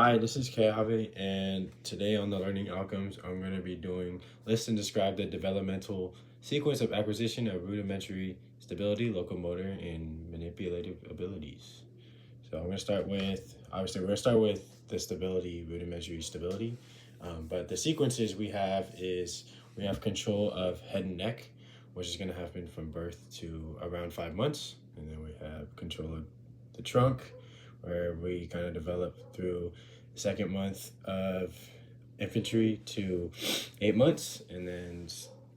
Hi, this is Kehave, and today on the learning outcomes, I'm going to be doing list and describe the developmental sequence of acquisition of rudimentary stability, locomotor, and manipulative abilities. So I'm going to start with, obviously, we're going to start with the stability, rudimentary stability. But the sequences we have is we have control of head and neck, which is going to happen from birth to around 5 months. And then we have control of the trunk, where we kind of develop through the second month of infantry to 8 months. And then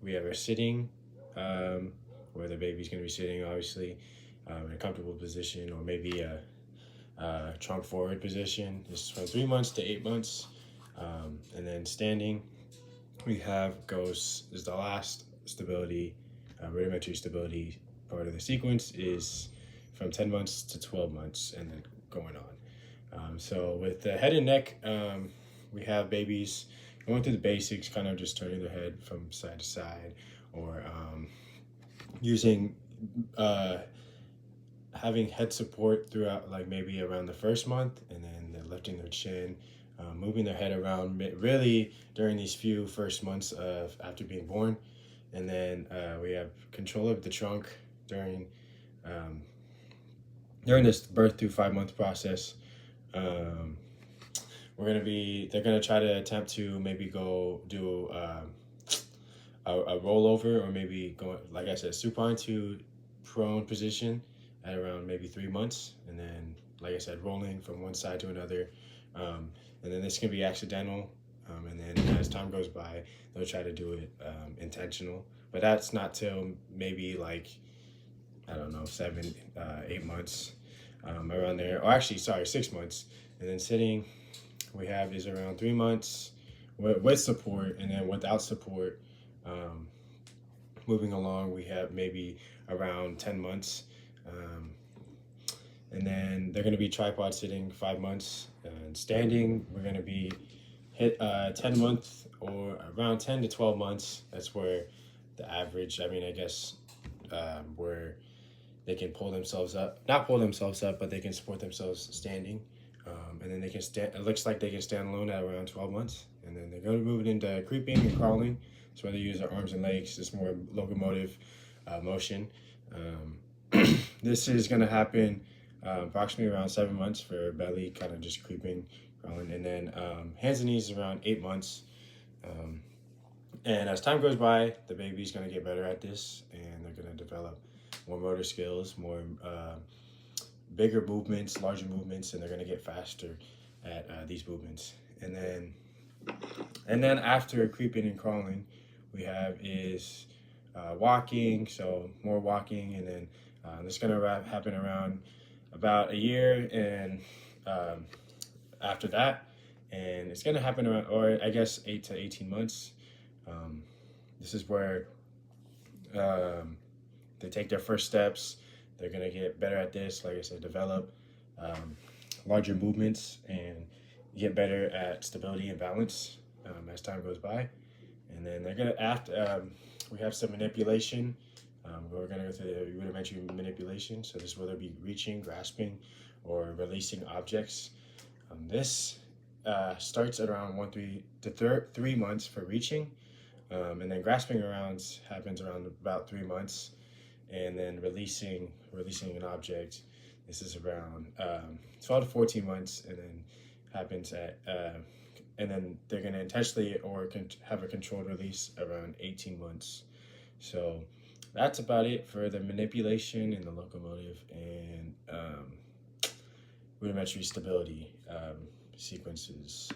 we have our sitting, where the baby's going to be sitting, obviously, in a comfortable position, or maybe a trunk forward position. This is from 3 months to 8 months. And then standing, we have goes is the last stability, rudimentary stability part of the sequence is from 10 months to 12 months and then going on. So with the head and neck, we have babies going through the basics, kind of just turning their head from side to side, or using having head support throughout, like maybe around the first month, and then they're lifting their chin, moving their head around really during these few first months of after being born. And then we have control of the trunk during this birth through 5 month process. They're gonna try to attempt to maybe go do a rollover, or maybe go, like I said, supine to prone position at around maybe 3 months, and then, like I said, rolling from one side to another. And then this can be accidental, and then as time goes by, they'll try to do it intentional. But that's not till maybe, like, I don't know, 7, 8 months, around there. Or actually, sorry, 6 months. And then sitting, we have is around 3 months with support, and then without support, moving along, we have maybe around 10 months. And then they're going to be tripod sitting 5 months, and standing we're going to be hit 10 months, or around 10 to 12 months. That's where the average, I mean, I guess, where they can pull themselves up, not pull themselves up, but they can support themselves standing. And then they can stand, it looks like they can stand alone at around 12 months. And then they're going to move it into creeping and crawling. So where they use their arms and legs, it's more locomotive motion. This is going to happen approximately around 7 months for belly, kind of just creeping, crawling. And then hands and knees around 8 months. And as time goes by, the baby's going to get better at this, and they're going to develop more motor skills, more bigger movements, larger movements, and they're going to get faster at these movements. And then after creeping and crawling, we have is walking, so more walking. And then this is going to happen around about a year, and after that, and it's going to happen around, or I guess, 8 to 18 months. This is where they take their first steps. They're going to get better at this, like I said, develop larger movements, and get better at stability and balance as time goes by. And then they're going to, we have some manipulation. We're going to go through the rudimentary manipulation. So this is where they'll be reaching, grasping, or releasing objects. This starts at around 1 to 3 months for reaching. And then grasping around happens around about 3 months. And then releasing an object, this is around 12 to 14 months, and then happens at, and then they're going to intentionally or have a controlled release around 18 months. So that's about it for the manipulation and the locomotive and rudimentary stability sequences.